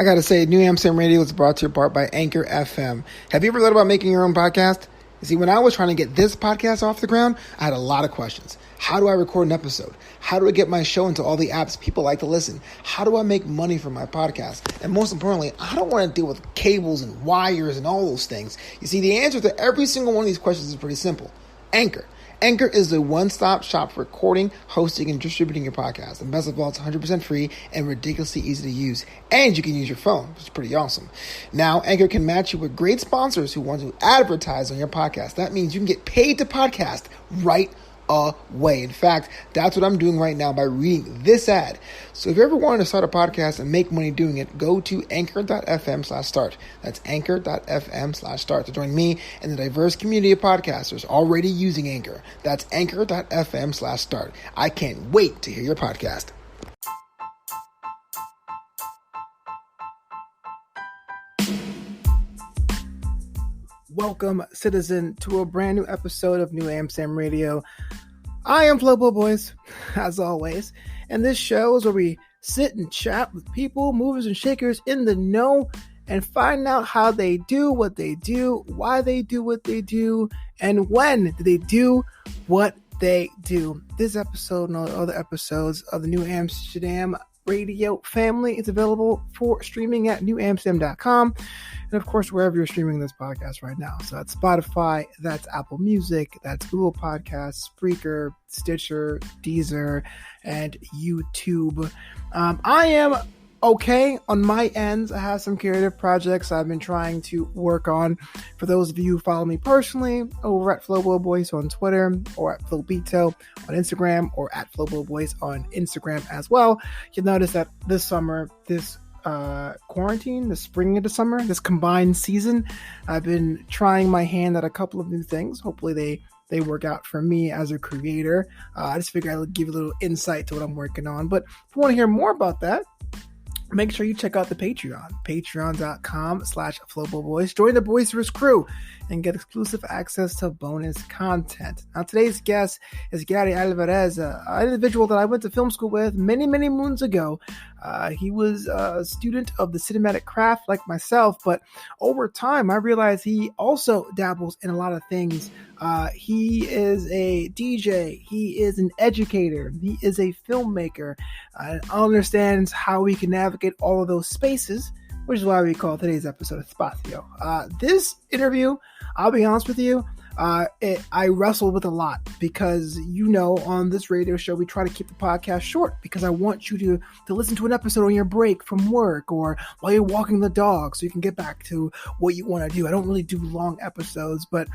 I got to say, New Amsterdam Radio is brought to you part by Anchor FM. Have you ever thought about making your own podcast? You see, when I was trying to get this podcast off the ground, I had a lot of questions. How do I record an episode? How do I get my show into all the apps people like to listen? How do I make money from my podcast? And most importantly, I don't want to deal with cables and wires and all those things. You see, the answer to every single one of these questions is pretty simple. Anchor. Anchor is the one-stop shop for recording, hosting, and distributing your podcast. And best of all, it's 100% free and ridiculously easy to use. And you can use your phone, which is pretty awesome. Now, Anchor can match you with great sponsors who want to advertise on your podcast. That means you can get paid to podcast right away. In fact, that's what I'm doing right now by reading this ad. So if you ever wanted to start a podcast and make money doing it, go to anchor.fm/start. That's anchor.fm/start to join me and the diverse community of podcasters already using Anchor. That's anchor.fm/start. I can't wait to hear your podcast. Welcome, citizen, to a brand new episode of New Amsterdam Radio. I am Flobo Boys, as always, and this show is where we sit and chat with people, movers and shakers in the know, and find out how they do what they do, why they do what they do, and when do they do what they do. This episode and all the other episodes of the New Amsterdam Radio family is available for streaming at newamsterdam.com. And of course, wherever you're streaming this podcast right now. So that's Spotify, that's Apple Music, that's Google Podcasts, Spreaker, Stitcher, Deezer, and YouTube. I am okay on my ends. I have some creative projects I've been trying to work on. For those of you who follow me personally, over at Flobo Boys on Twitter, or at Flobito on Instagram, or at Flobo Boys on Instagram as well, you'll notice that this summer, this quarantine, the spring into summer, this combined season, I've been trying my hand at a couple of new things. Hopefully they work out for me as a creator. I just figured I would give you a little insight to what I'm working on. But if you want to hear more about that, make sure you check out the Patreon, patreon.com/FloboBoys. Join the Boisterous crew and get exclusive access to bonus content. Now, today's guest is Gary Alvarez, an individual that I went to film school with many, many moons ago. He was a student of the cinematic craft like myself, but over time, I realized he also dabbles in a lot of things. He is a DJ, he is an educator, he is a filmmaker, and understands how we can navigate all of those spaces, which is why we call today's episode Espacio. This interview, I'll be honest with you, I wrestled with a lot because, on this radio show, we try to keep the podcast short because I want you to listen to an episode on your break from work or while you're walking the dog so you can get back to what you want to do. I don't really do long episodes, but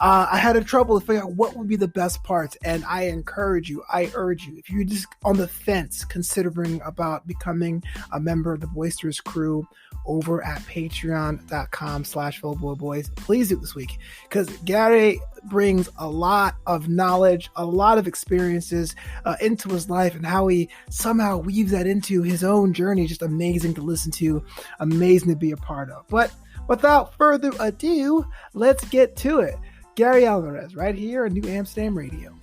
I had a trouble to figure out what would be the best parts. And I urge you, if you're just on the fence considering about becoming a member of the Boisterous crew over at patreon.com/FloboBoys, please do it this week because Gary brings a lot of knowledge, a lot of experiences into his life, and how he somehow weaves that into his own journey. Just amazing to listen to, amazing to be a part of. But without further ado, let's get to it. Gary Alvarez, right here on New Amsterdam Radio.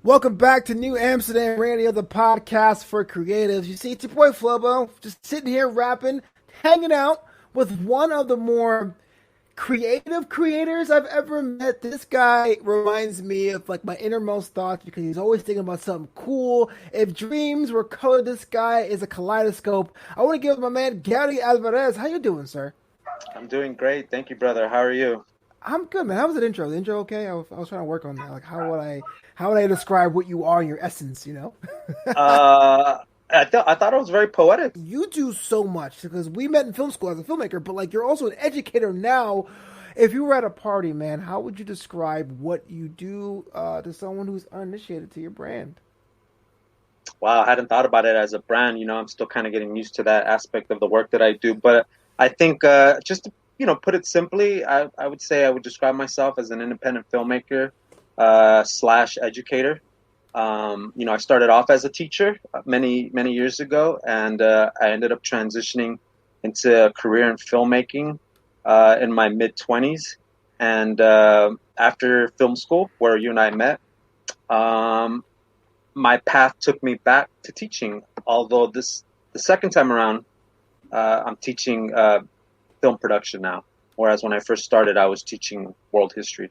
Welcome back to New Amsterdam Radio, the podcast for creatives. You see, it's your boy Flobo, just sitting here rapping, hanging out with one of the more creative creators I've ever met. This guy reminds me of like my innermost thoughts because he's always thinking about something cool. If dreams were colored, this guy is a kaleidoscope. I want to give my man Gary Alvarez. How you doing, sir? I'm doing great. Thank you, brother. How are you? I'm good, man. How was the intro? The intro okay? I was trying to work on that. Like, how would I describe what you are in your essence, I thought it was very poetic. You do so much because we met in film school as a filmmaker, but like you're also an educator now. If you were at a party, man, how would you describe what you do to someone who's uninitiated to your brand? Wow, I hadn't thought about it as a brand. I'm still kind of getting used to that aspect of the work that I do. But I think just to put it simply, I would say I would describe myself as an independent filmmaker / educator. I started off as a teacher many, many years ago, and I ended up transitioning into a career in filmmaking in my mid-20s. And after film school, where you and I met, my path took me back to teaching. Although the second time around, I'm teaching film production now. Whereas when I first started, I was teaching world history.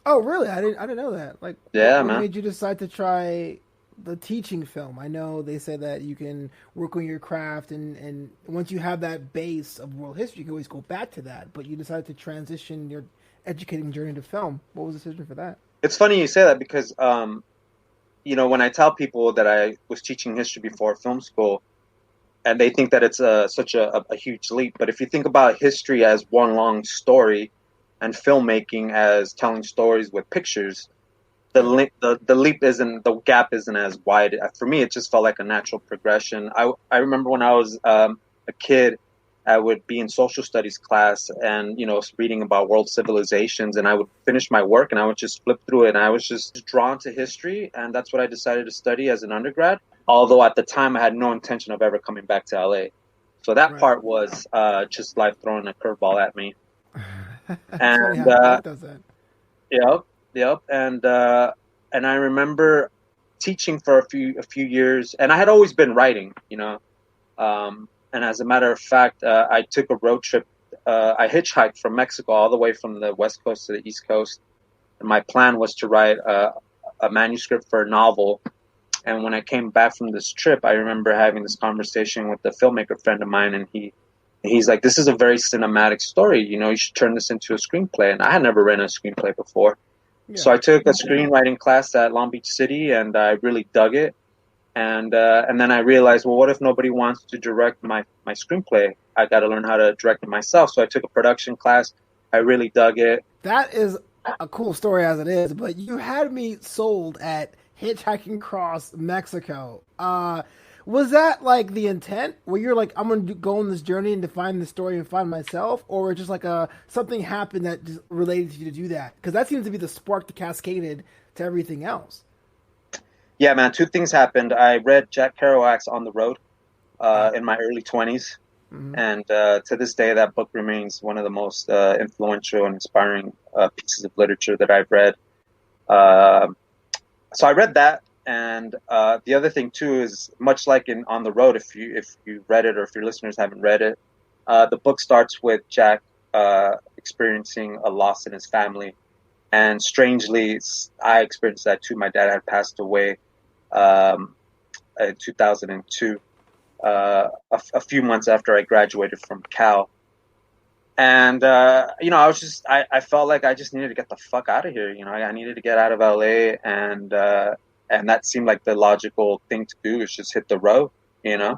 Oh, really? I didn't know that. Like, Yeah, what man. made you decide to try the teaching film? I know they say that you can work on your craft, and once you have that base of world history, you can always go back to that. But you decided to transition your educating journey to film. What was the decision for that? It's funny you say that because when I tell people that I was teaching history before film school, and they think that it's such a huge leap. But if you think about history as one long story, and filmmaking as telling stories with pictures, the leap isn't, the gap isn't as wide. For me, it just felt like a natural progression. I remember when I was a kid, I would be in social studies class and reading about world civilizations, and I would finish my work and I would just flip through it, and I was just drawn to history, and that's what I decided to study as an undergrad. Although at the time I had no intention of ever coming back to LA, so that Right. part was just life throwing a curveball at me. It's funny And how life does that. yep, yep, and I remember teaching for a few years, and I had always been writing. And as a matter of fact, I took a road trip. I hitchhiked from Mexico all the way from the West Coast to the East Coast. And my plan was to write a manuscript for a novel. And when I came back from this trip, I remember having this conversation with a filmmaker friend of mine, and he's like, "This is a very cinematic story. You should turn this into a screenplay." And I had never written a screenplay before. So Yeah. I took a screenwriting class at Long Beach City, and I really dug it. And then I realized, well, what if nobody wants to direct my screenplay? I got to learn how to direct it myself. So I took a production class. I really dug it. That is a cool story as it is, but you had me sold at hitchhiking across Mexico. Was that like the intent? Where you're like, I'm gonna go on this journey and define the story and find myself, or just like something happened that just related to you to do that? Because that seems to be the spark that cascaded to everything else. Yeah, man, two things happened. I read Jack Kerouac's On the Road in my early 20s. Mm-hmm. And to this day, that book remains one of the most influential and inspiring pieces of literature that I've read. Uh, so I read that. And the other thing, too, is much like in On the Road, if you read it or if your listeners haven't read it, the book starts with Jack experiencing a loss in his family. And strangely, I experienced that too. My dad had passed away in 2002, a few months after I graduated from Cal. And, I felt like I just needed to get the fuck out of here. I needed to get out of LA, and that seemed like the logical thing to do, is just hit the road, Yeah.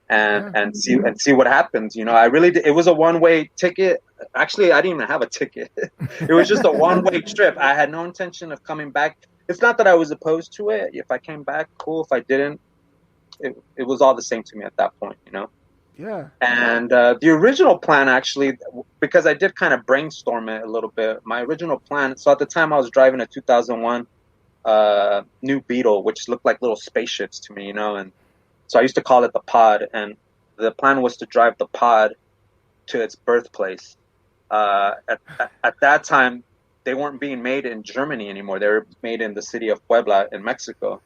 and see what happens. I really did. It was a one-way ticket. Actually, I didn't even have a ticket. It was just a one-way trip. I had no intention of coming back. It's not that I was opposed to it. If I came back, cool. If I didn't, it was all the same to me at that point. Yeah. And the original plan, actually, because I did kind of brainstorm it a little bit, my original plan, so at the time I was driving a 2001 new Beetle, which looked like little spaceships to me, and so I used to call it the Pod, and the plan was to drive the Pod to its birthplace. At that time, they weren't being made in Germany anymore. They were made in the city of Puebla in Mexico.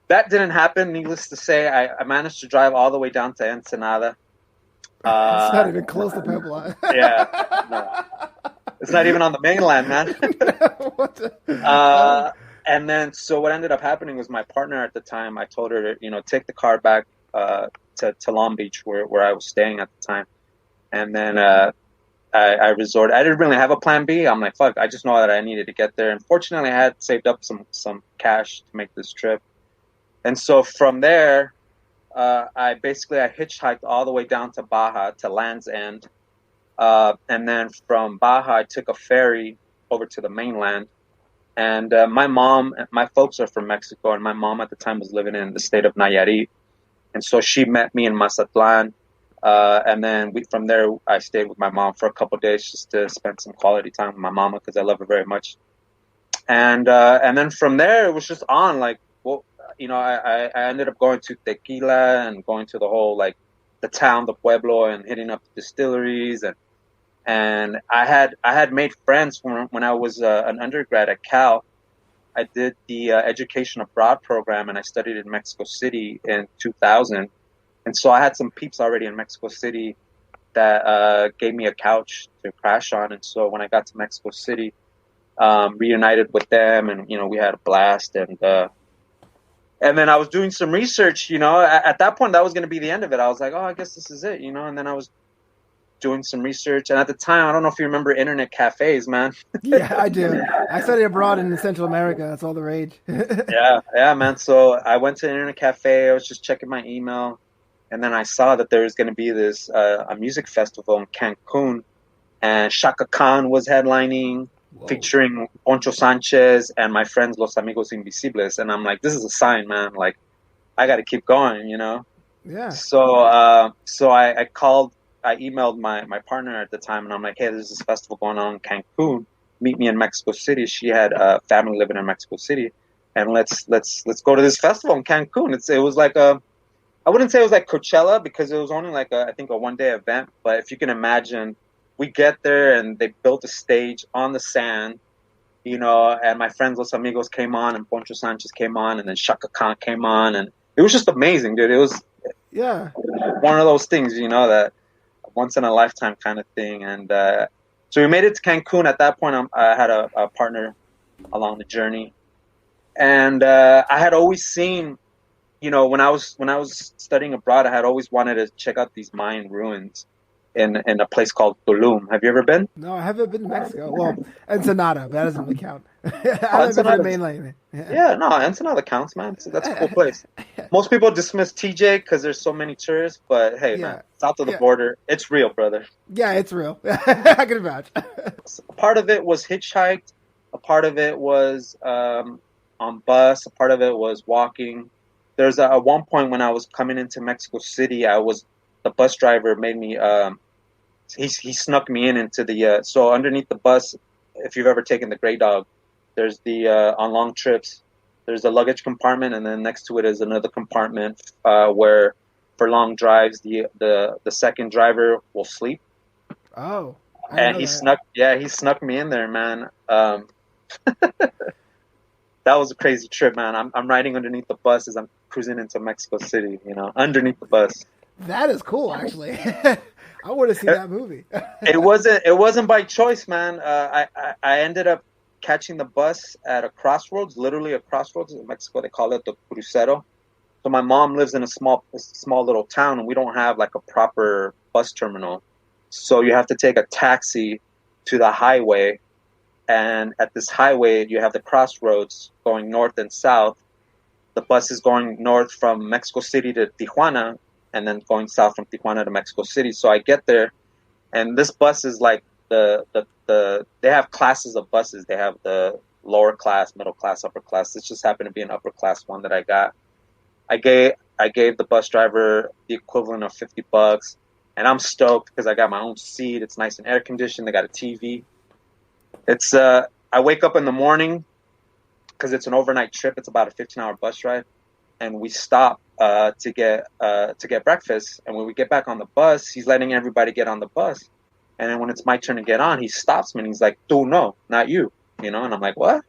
That didn't happen. Needless to say, I managed to drive all the way down to Ensenada. It's not even close to Puebla. Yeah, no, it's not even on the mainland, man. What the- And then, so what ended up happening was my partner at the time, I told her to, take the car back to Long Beach, where I was staying at the time. And then I resorted. I didn't really have a plan B. I'm like, fuck, I just know that I needed to get there. And fortunately, I had saved up some cash to make this trip. And so from there, I hitchhiked all the way down to Baja, to Land's End. And then from Baja, I took a ferry over to the mainland. And my folks are from Mexico, and my mom at the time was living in the state of Nayarit. And so she met me in Mazatlan. And then from there, I stayed with my mom for a couple of days just to spend some quality time with my mama, because I love her very much. And then from there, it was just on, like, well, I ended up going to Tequila and going to the whole, like, the town, the pueblo, and hitting up the distilleries. And I had made friends when I was an undergrad at Cal. I did the education abroad program, and I studied in Mexico City in 2000. And so I had some peeps already in Mexico City that gave me a couch to crash on. And so when I got to Mexico City, reunited with them, and we had a blast. And then I was doing some research. At that point, that was going to be the end of it. I was like, oh, I guess this is it. And then I was doing some research. And at the time, I don't know if you remember internet cafes, man. Yeah, I do. I studied abroad in Central America. That's all the rage. Yeah, man. So I went to an internet cafe. I was just checking my email. And then I saw that there was going to be this a music festival in Cancun. And Shaka Khan was headlining. Whoa. Featuring Poncho Sanchez and my friends Los Amigos Invisibles. And I'm like, this is a sign, man. Like, I got to keep going, Yeah. So I emailed my partner at the time, and I'm like, hey, there's this festival going on in Cancun. Meet me in Mexico City. She had a family living in Mexico City, and let's go to this festival in Cancun. It was like I wouldn't say it was like Coachella, because it was only like I think a 1-day event. But if you can imagine, we get there and they built a stage on the sand, and my friends Los Amigos came on, and Poncho Sanchez came on, and then Shaka Khan came on, and it was just amazing, dude. It was one of those things, that once in a lifetime kind of thing. And so we made it to Cancun. At that point, I had a partner along the journey, and I had always seen, when I was studying abroad, I had always wanted to check out these Mayan ruins in a place called Tulum. Have you ever been? No, I haven't been to Mexico. Well, Ensenada, but that doesn't really count. I haven't been to the mainland. Yeah, no, Ensenada counts, man. That's a cool place. Most people dismiss TJ because there's so many tourists, but hey, man, south of the border, it's real, brother. Yeah, it's real. I can imagine. A part of it was hitchhiked. A part of it was on bus. A part of it was walking. There's at one point when I was coming into Mexico City, the bus driver made me, he snuck me into the, so underneath the bus, if you've ever taken the Grey Dog, there's on long trips, there's the luggage compartment, and then next to it is another compartment where for long drives, the second driver will sleep. Oh. And he snuck me in there, man. That was a crazy trip, man. I'm riding underneath the bus as I'm cruising into Mexico City, underneath the bus. That is cool, actually. I want to see that movie. It wasn't by choice, man. I ended up catching the bus at a crossroads, literally a crossroads in Mexico. They call it the crucero. So my mom lives in a small little town, and we don't have like a proper bus terminal. So you have to take a taxi to the highway, and at this highway you have the crossroads going north and south. The bus is going north from Mexico City to Tijuana, and then going south from Tijuana to Mexico City. So I get there, and this bus is like they have classes of buses. They have the lower class, middle class, upper class. This just happened to be an upper class one that I got. I gave the bus driver the equivalent of $50, and I'm stoked because I got my own seat. It's nice and air conditioned. They got a TV. I wake up in the morning because it's an overnight trip. It's about a 15-hour bus ride, and we stop to get breakfast. And when we get back on the bus, he's letting everybody get on the bus. And then when it's my turn to get on, he stops me and he's like, "Tú no, not you," And I'm like, "What?"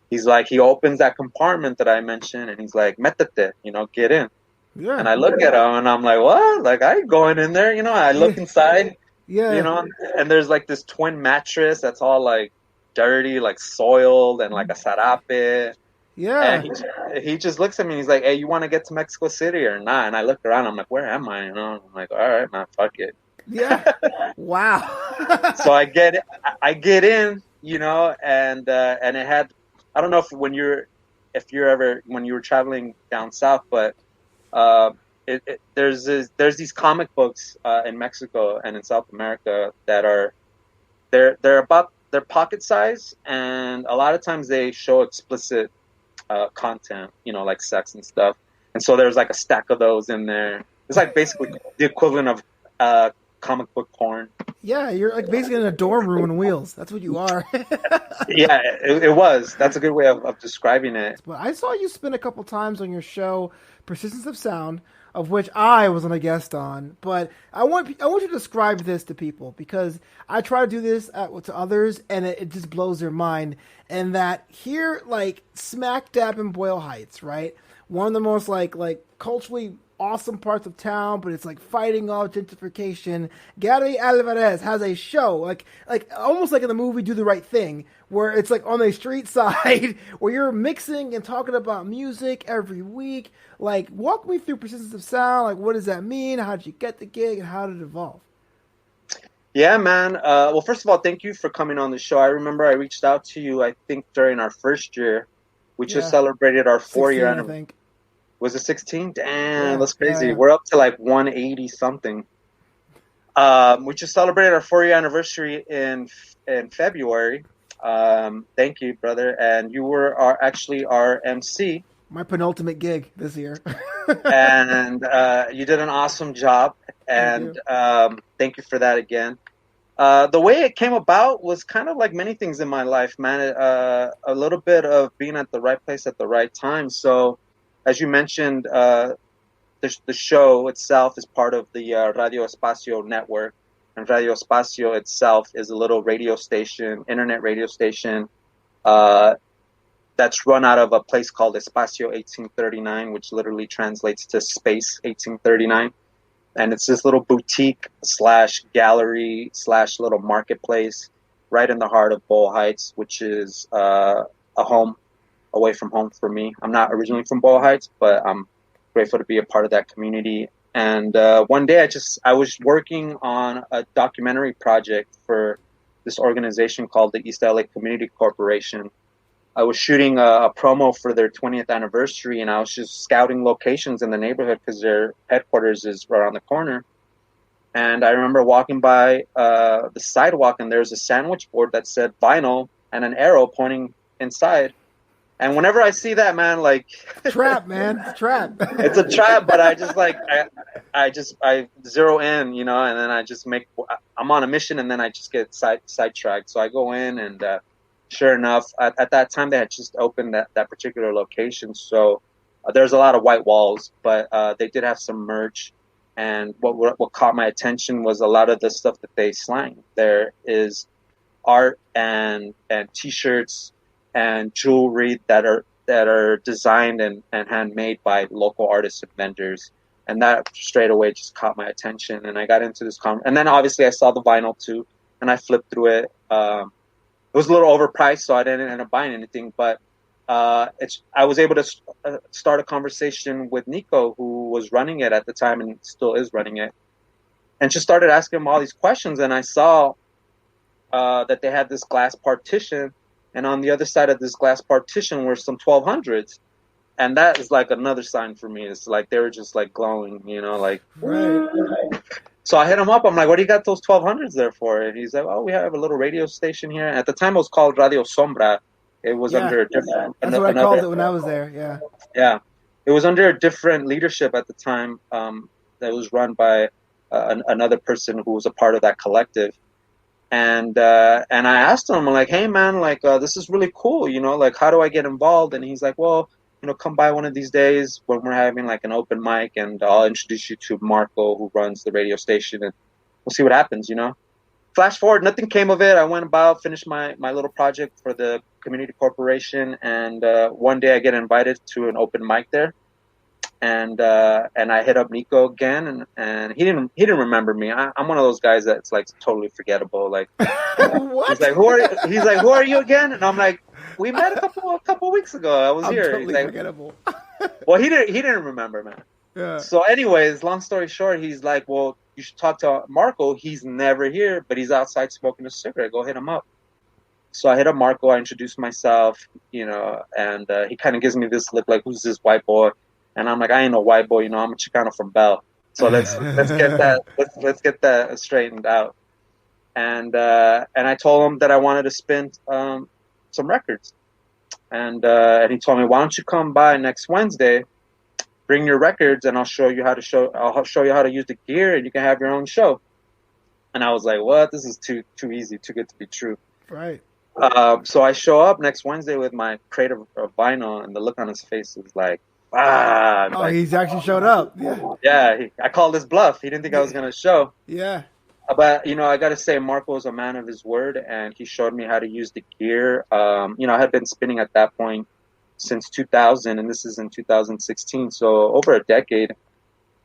He's like, he opens that compartment that I mentioned, and he's like, "Métete, get in." Yeah. And I look at him and I'm like, "What? Like, I ain't going in there." I look inside. Yeah. And there's like this twin mattress that's all like dirty, like soiled, and like a sarape. Yeah. And he just looks at me and he's like, "Hey, you want to get to Mexico City or not?" And I look around, I'm like, "Where am I?" I'm like, "All right, man, fuck it." Yeah. Wow. So I get in, and it had, I don't know if when you were traveling down south, but there's these comic books in Mexico and in South America that are they're pocket size, and a lot of times they show explicit content, like sex and stuff. And so there's like a stack of those in there. It's like basically the equivalent of comic book porn. Yeah, you're like basically in a dorm room on wheels. That's what you are. Yeah, it was. That's a good way of describing it. But I saw you spin a couple times on your show, Persistence of Sound, of which I wasn't a guest on. But I want you to describe this to people because I try to do this to others, and it just blows their mind. And that here, like smack dab in Boyle Heights, right? One of the most like culturally awesome parts of town, but it's like fighting off gentrification. Gary Alvarez has a show, like almost like in the movie Do the Right Thing, where it's like on the street side where you're mixing and talking about music every week. Like, walk me through Persistence of Sound. Like, what does that mean? How did you get the gig, and how did it evolve? Yeah, man. Well, first of all, thank you for coming on the show. I remember I reached out to you, I think, during our first year. We just celebrated our 4-year anniversary. I think. Was it 16? Damn, that's crazy. Yeah. We're up to like 180 something. We just celebrated our 4-year anniversary in February. Thank you, brother. And you were actually our MC. My penultimate gig this year. And you did an awesome job. And thank you for that again. The way it came about was kind of like many things in my life, man. A little bit of being at the right place at the right time. So, as you mentioned, the show itself is part of the Radio Espacio network. And Radio Espacio itself is a little radio station, internet radio station, that's run out of a place called Espacio 1839, which literally translates to Space 1839. And it's this little boutique / gallery / little marketplace right in the heart of Boyle Heights, which is a home away from home for me. I'm not originally from Boyle Heights, but I'm grateful to be a part of that community. And one day I was working on a documentary project for this organization called the East LA Community Corporation. I was shooting a promo for their 20th anniversary, and I was just scouting locations in the neighborhood because their headquarters is right around the corner. And I remember walking by the sidewalk, and there was a sandwich board that said vinyl and an arrow pointing inside. And whenever I see that, man, like trap, man, it's a trap. It's a trap, but I just like I zero in, you know, and then I'm on a mission, and then I just get sidetracked. So I go in, and sure enough, at that time they had just opened that particular location. So there's a lot of white walls, but they did have some merch. And what caught my attention was a lot of the stuff that they slang. There is art and T-shirts and jewelry that are designed and handmade by local artists and vendors. And that straight away just caught my attention. And I got into this and then obviously I saw the vinyl too, and I flipped through it. It was a little overpriced, so I didn't end up buying anything. But I was able to start a conversation with Nico, who was running it at the time and still is running it, and just started asking him all these questions. And I saw that they had this glass partition, and on the other side of this glass partition were some 1200s. And that is like another sign for me. It's like they were just like glowing, you know, like. Right. So I hit him up. I'm like, what do you got those 1200s there for? And he's like, oh, we have a little radio station here. At the time, it was called Radio Sombra. It was under a different. That's what I called it when I was there. Yeah. Yeah, it was under a different leadership at the time. That was run by another person who was a part of that collective. And I asked him, I'm like, hey man, like this is really cool, you know, like how do I get involved? And he's like, well, you know, come by one of these days when we're having like an open mic, and I'll introduce you to Marco, who runs the radio station, and we'll see what happens, you know. Flash forward, nothing came of it. I went about, finished my little project for the community corporation, and one day I get invited to an open mic there, and I hit up Nico again, and he didn't remember me. I'm one of those guys that's like totally forgettable. Like, what? He's like, who are you again? And I'm like, we met a couple weeks ago. I was here. Totally he's like, forgettable. Well, he didn't remember, man. Yeah. So, anyways, long story short, he's like, well, you should talk to Marco. He's never here, but he's outside smoking a cigarette. Go hit him up. So I hit up Marco. I introduced myself, you know, and he kind of gives me this look like, who's this white boy? And I'm like, I ain't no white boy, you know, I'm a Chicano from Bell. So let's get that straightened out. And I told him that I wanted to spin some records. And he told me, why don't you come by next Wednesday, bring your records, and I'll show you how to use the gear, and you can have your own show. And I was like, what? This is too easy, too good to be true. Right. So I show up next Wednesday with my crate of vinyl, and the look on his face is like, ah, Oh, like, he's actually showed up. Yeah. yeah. I called his bluff. He didn't think I was gonna show. Yeah. But I got to say, Marco was a man of his word, and he showed me how to use the gear. I had been spinning at that point since 2000, and this is in 2016, so over a decade.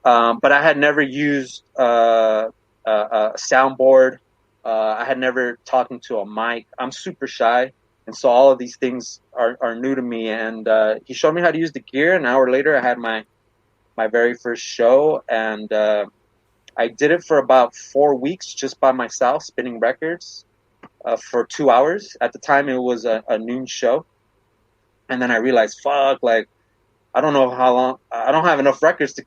But I had never used a soundboard. I had never talked to a mic. I'm super shy, and so all of these things are new to me. And he showed me how to use the gear. An hour later, I had my very first show, and I did it for about 4 weeks just by myself, spinning records for 2 hours. At the time, it was a noon show, and then I realized, fuck, like I don't know how long. I don't have enough records to.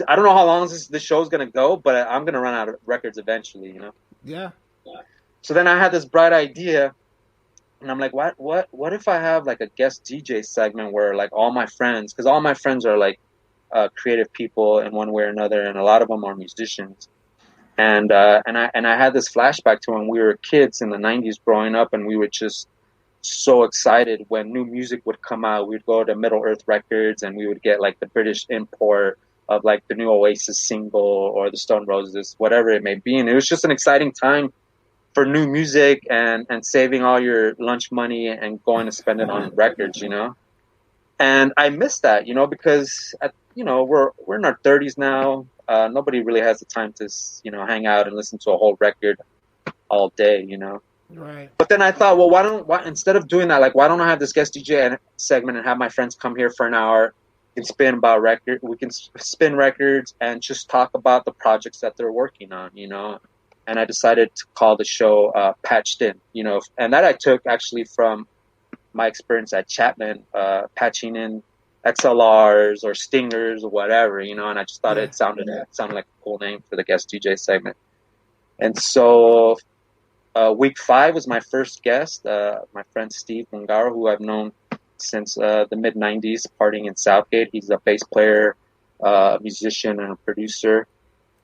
I don't know how long this show is gonna go, but I'm gonna run out of records eventually. Yeah. So then I had this bright idea, and I'm like, what if I have like a guest DJ segment where like all my friends, because all my friends are like creative people in one way or another, and a lot of them are musicians. And I had this flashback to when we were kids in the '90s, growing up, and we were just so excited when new music would come out. We'd go to Middle Earth Records, and we would get like the British import of like the new Oasis single or the Stone Roses, whatever it may be. And it was just an exciting time for new music and saving all your lunch money and going to spend it on records, And I miss that, because we're in our 30s now. Nobody really has the time to hang out and listen to a whole record all day, Right. But then I thought, well, instead of doing that, like, why don't I have this guest DJ segment and have my friends come here for an hour and we can spin records and just talk about the projects that they're working on, And I decided to call the show Patched In, and that I took actually from my experience at Chapman, patching in XLRs or Stingers or whatever, and I just thought it sounded like a cool name for the guest DJ segment. And so week 5 was my first guest, my friend Steve Mungaro, who I've known since the mid-90s, partying in Southgate. He's a bass player, musician, and a producer.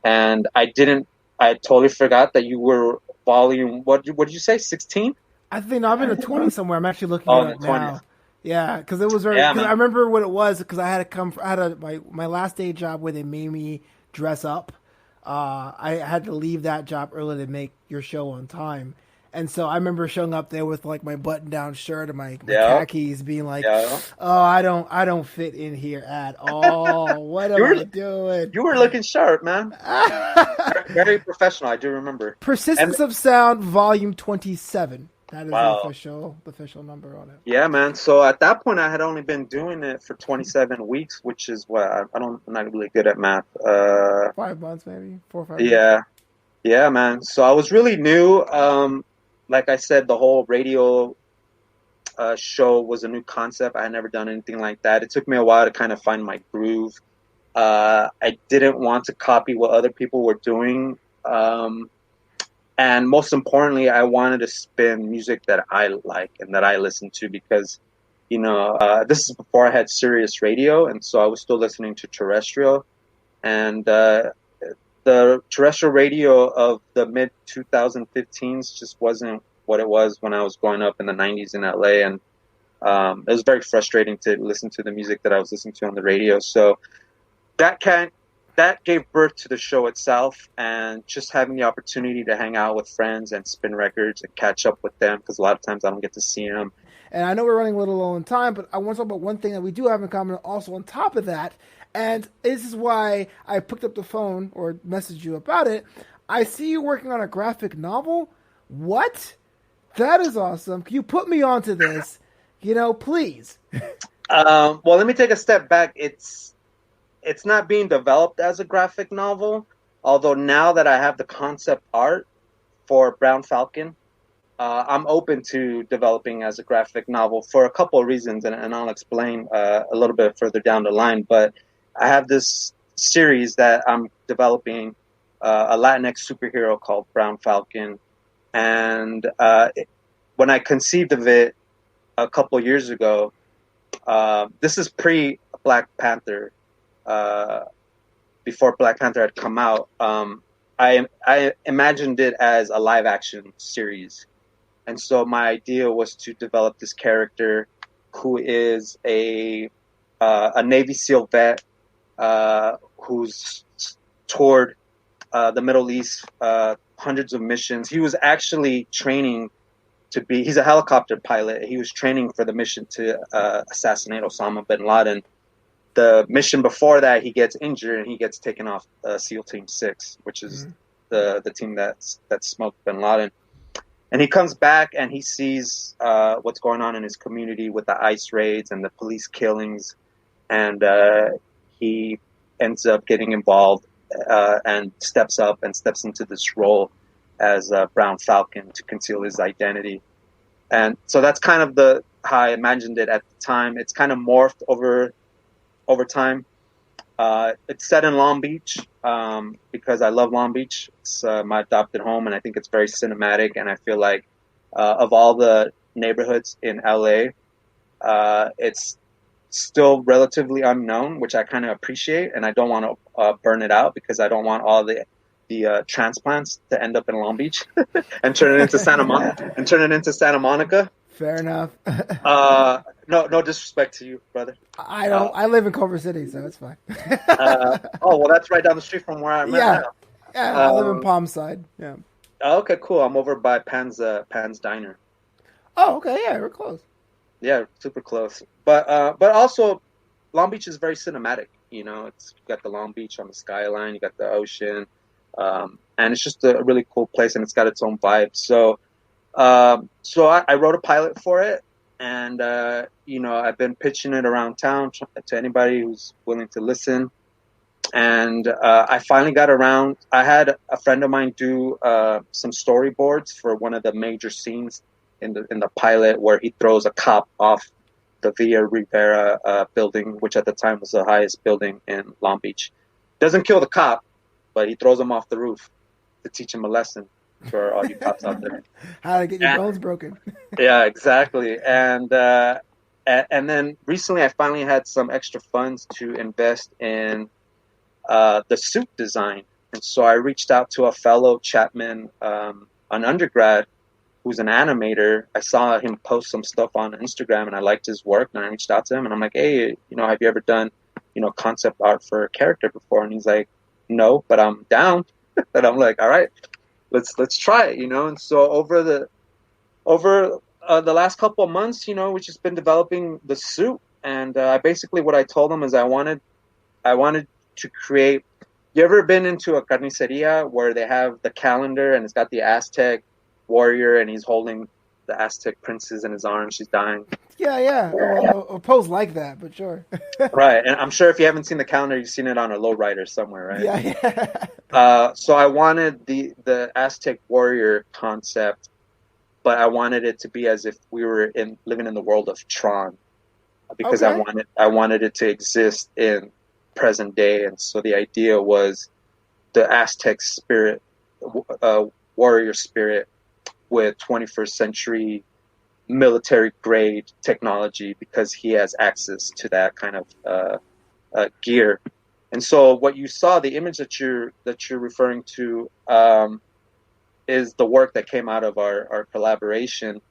And I totally forgot that you were volume, what did you say, 16? I think I'm in a 20 somewhere. I'm actually looking it up now. Yeah, because it was very. Cause I remember what it was because I had my last day job where they made me dress up. I had to leave that job early to make your show on time, and so I remember showing up there with like my button-down shirt and my khakis, being like, "Oh, I don't fit in here at all. What am I doing?" You were looking sharp, man. Very professional. I do remember. Persistence of Sound, Volume 27. That is the official number on it. Yeah, man. So at that point, I had only been doing it for 27 weeks, which is what I'm not really good at math. 5 months, maybe 4 or 5. Yeah, man. So I was really new. Like I said, the whole radio show was a new concept. I had never done anything like that. It took me a while to kind of find my groove. I didn't want to copy what other people were doing. And most importantly, I wanted to spin music that I like and that I listen to because, this is before I had Sirius Radio. And so I was still listening to terrestrial. And the terrestrial radio of the mid-2015s just wasn't what it was when I was growing up in the 90s in LA. And it was very frustrating to listen to the music that I was listening to on the radio. So that gave birth to the show itself, and just having the opportunity to hang out with friends and spin records and catch up with them, because a lot of times I don't get to see them. And I know we're running a little low on time, but I want to talk about one thing that we do have in common also on top of that, and this is why I picked up the phone or messaged you about it. I see you working on a graphic novel. What? That is awesome. Can you put me onto this? Please. Well, let me take a step back. It's not being developed as a graphic novel, although now that I have the concept art for Brown Falcon, I'm open to developing as a graphic novel for a couple of reasons, and I'll explain a little bit further down the line. But I have this series that I'm developing, a Latinx superhero called Brown Falcon, and when I conceived of it a couple of years ago, this is pre-Black Panther. Before Black Panther had come out, I imagined it as a live action series. And so my idea was to develop this character who is a Navy SEAL vet who's toured the Middle East, hundreds of missions. He was actually training he's a helicopter pilot. He was training for the mission to assassinate Osama bin Laden. The mission before that, he gets injured and he gets taken off SEAL Team 6, which is the team that smoked bin Laden. And he comes back and he sees what's going on in his community with the ICE raids and the police killings. And he ends up getting involved and steps up and steps into this role as Brown Falcon to conceal his identity. And so that's kind of how I imagined it at the time. It's kind of morphed over time. It's set in Long Beach because I love Long Beach. It's my adopted home, and I think it's very cinematic. And I feel like of all the neighborhoods in LA, it's still relatively unknown, which I kind of appreciate. And I don't want to burn it out because I don't want all the transplants to end up in Long Beach and turn it into Santa Monica. Fair enough. No disrespect to you, brother. I don't. I live in Culver City, so it's fine. Well, that's right down the street from where I'm at. Yeah, I live in Palm Side. Yeah. Okay, cool. I'm over by Pan's Diner. Oh, okay. Yeah, we're close. Yeah, super close. But also, Long Beach is very cinematic. You know, you got the Long Beach on the skyline, you got the ocean, and it's just a really cool place, and it's got its own vibe. So I wrote a pilot for it, and I've been pitching it around town to anybody who's willing to listen. And I finally got around. I had a friend of mine do some storyboards for one of the major scenes in the pilot, where he throws a cop off the Villa Rivera building, which at the time was the highest building in Long Beach. Doesn't kill the cop, but he throws him off the roof to teach him a lesson for all you cops out there. How to get your bones broken. Yeah, exactly. And then recently I finally had some extra funds to invest in the suit design. And so I reached out to a fellow Chapman, an undergrad, who's an animator. I saw him post some stuff on Instagram and I liked his work, and I reached out to him and I'm like, hey, have you ever done, concept art for a character before? And he's like, no, but I'm down. And I'm like, all right, let's try it, And so over the last couple of months, we've just been developing the suit. And basically what I told him is I wanted to create. You ever been into a carniceria where they have the calendar and it's got the Aztec warrior and he's holding the Aztec princess in his arms? She's dying. Yeah. A pose like that, but sure. Right, and I'm sure if you haven't seen the calendar, you've seen it on a lowrider somewhere, right? Yeah. So I wanted the Aztec warrior concept, but I wanted it to be as if we were living in the world of Tron, because I wanted it to exist in present day. And so the idea was the Aztec spirit, warrior spirit, with 21st century military grade technology, because he has access to that kind of gear. And so what you saw, the image that you're referring to, is the work that came out of our collaboration.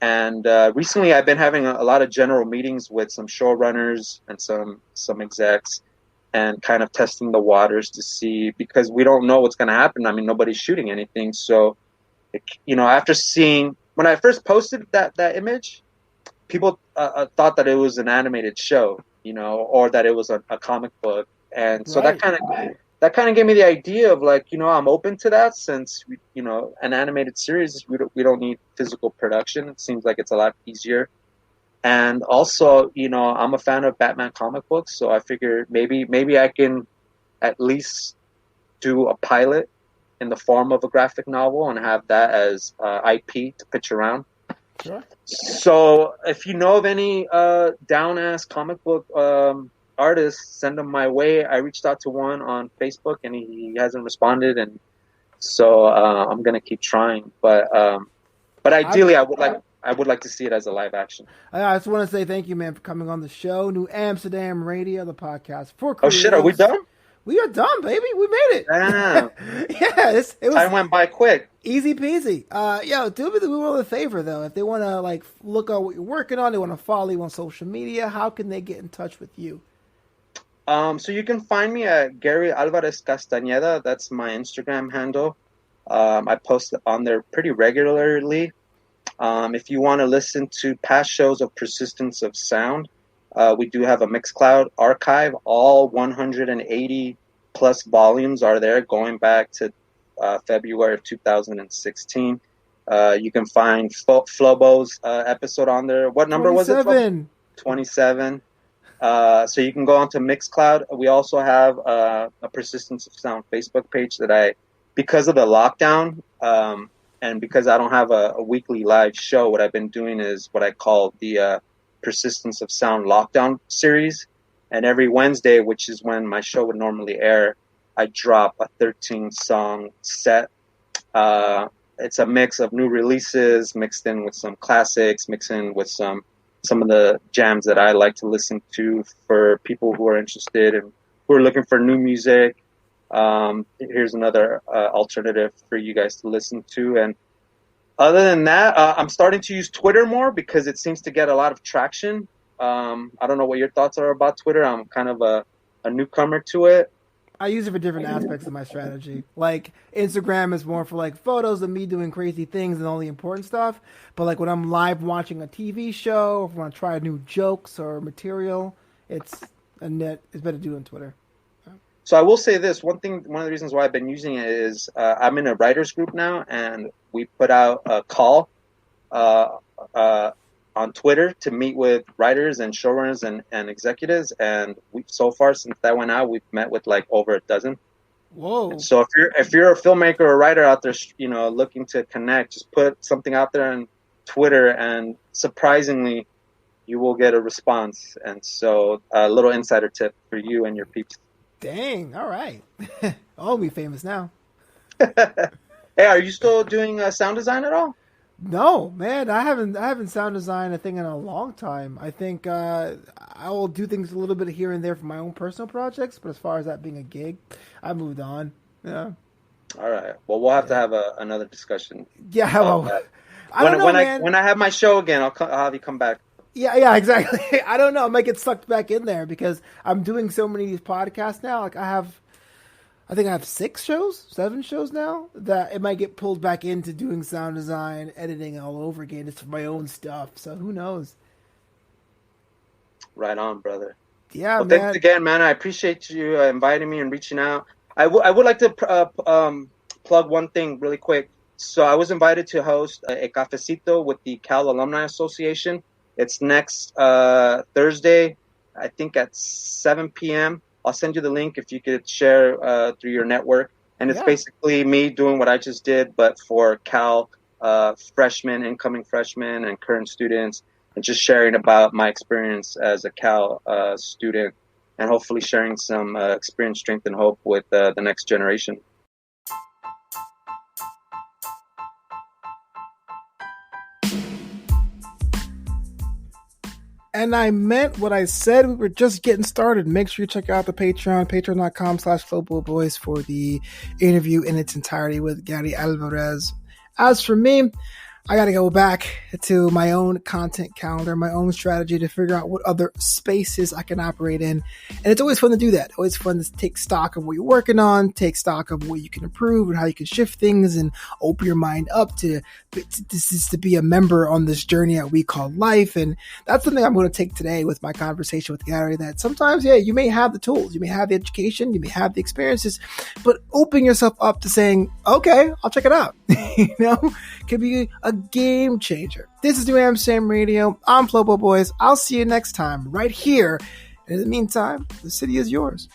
And recently I've been having a lot of general meetings with some showrunners and some execs, and kind of testing the waters to see, because we don't know what's going to happen. I mean, nobody's shooting anything. So, after seeing, when I first posted that image, people thought that it was an animated show, or that it was a comic book. And so that kind of gave me the idea of like, I'm open to that, since, an animated series, we don't need physical production. It seems like it's a lot easier. And also, I'm a fan of Batman comic books, so I figured maybe I can at least do a pilot in the form of a graphic novel and have that as IP to pitch around. Sure. So if you know of any down-ass comic book artists, send them my way. I reached out to one on Facebook and he hasn't responded, and so I'm gonna keep trying. But ideally, I would like to see it as a live action. I just want to say thank you, man, for coming on the show. New Amsterdam Radio, the podcast for creatives. Oh shit, are we done? We are done, baby. We made it. Damn. Yeah, it was Time went by quick. easy peasy. Yo, do me the world a favor though. If they want to like look at what you're working on, they want to follow you on social media. How can they get in touch with you? So you can find me at Gary Alvarez Castañeda. That's my Instagram handle. I post on there pretty regularly. If you want to listen to past shows of Persistence of Sound, we do have a Mixcloud archive. All 180 plus volumes are there going back to February of 2016. You can find Flobo's episode on there. What number was it? 27. So you can go onto Mixcloud. We also have a Persistence of Sound Facebook page that because of the lockdown, and because I don't have a weekly live show, what I've been doing is what I call the Persistence of Sound Lockdown series. And every Wednesday, which is when my show would normally air, I drop a 13-song set. It's a mix of new releases mixed in with some classics, mixed in with some of the jams that I like to listen to for people who are interested and who are looking for new music. Here's another alternative for you guys to listen to. And other than that, I'm starting to use Twitter more because it seems to get a lot of traction. I don't know what your thoughts are about Twitter. I'm kind of a newcomer to it. I use it for different aspects of my strategy. Like Instagram is more for like photos of me doing crazy things and all the important stuff. But like when I'm live watching a TV show, or if I want to try new jokes or material, it's better to do on Twitter. So I will say this, one of the reasons why I've been using it is I'm in a writers group now, and we put out a call on Twitter to meet with writers and showrunners and executives. And so far, since that went out, we've met with like over a dozen. Whoa. And so if you're a filmmaker or writer out there, looking to connect, just put something out there on Twitter, and surprisingly, you will get a response. And so a little insider tip for you and your peeps. Dang, all right. I'll be famous now. Hey, are you still doing sound design at all? No, man, I haven't sound designed a thing in a long time. I think I will do things a little bit here and there for my own personal projects, but as far as that being a gig, I moved on. Yeah. All right. Well, we'll have to have another discussion. Yeah. Well, I don't know, man. When I have my show again, I'll have you come back. Yeah, exactly. I don't know. I might get sucked back in there because I'm doing so many of these podcasts now. Like I think I have 7 shows now, that it might get pulled back into doing sound design, editing all over again. It's for my own stuff. So who knows? Right on, brother. Yeah, well, man. Thanks again, man. I appreciate you inviting me and reaching out. I would like to plug one thing really quick. So I was invited to host a cafecito with the Cal Alumni Association. It's next Thursday, I think at 7 p.m. I'll send you the link if you could share through your network. And it's basically me doing what I just did, but for Cal freshmen, incoming freshmen, and current students, and just sharing about my experience as a Cal student, and hopefully sharing some experience, strength, and hope with the next generation. And I meant what I said. We were just getting started. Make sure you check out the Patreon, patreon.com/FlowBoyBoys for the interview in its entirety with Gary Alvarez. As for me, I got to go back to my own content calendar, my own strategy to figure out what other spaces I can operate in. And it's always fun to do that. Always fun to take stock of what you're working on, take stock of what you can improve and how you can shift things and open your mind up to be a member on this journey that we call life. And that's something I'm going to take today with my conversation with Gary, that sometimes, you may have the tools, you may have the education, you may have the experiences, but open yourself up to saying, okay, I'll check it out. Can be a game changer. This is New Amsterdam Radio. I'm Flobo Boys. I'll see you next time right here. And in the meantime, the city is yours.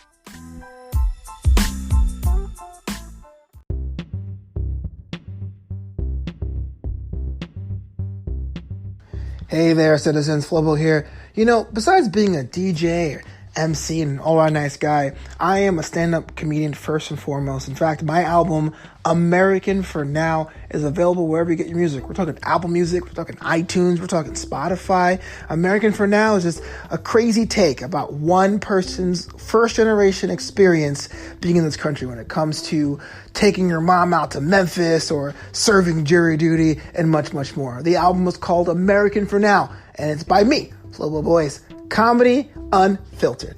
Hey there, citizens. Flobo here. Besides being a DJ, MC and all around nice guy. I am a stand-up comedian first and foremost. In fact, my album, American for Now, is available wherever you get your music. We're talking Apple Music, we're talking iTunes, we're talking Spotify. American for Now is just a crazy take about one person's first-generation experience being in this country when it comes to taking your mom out to Memphis or serving jury duty and much, much more. The album was called American for Now, and it's by me, Flobo Boys. Comedy Unfiltered.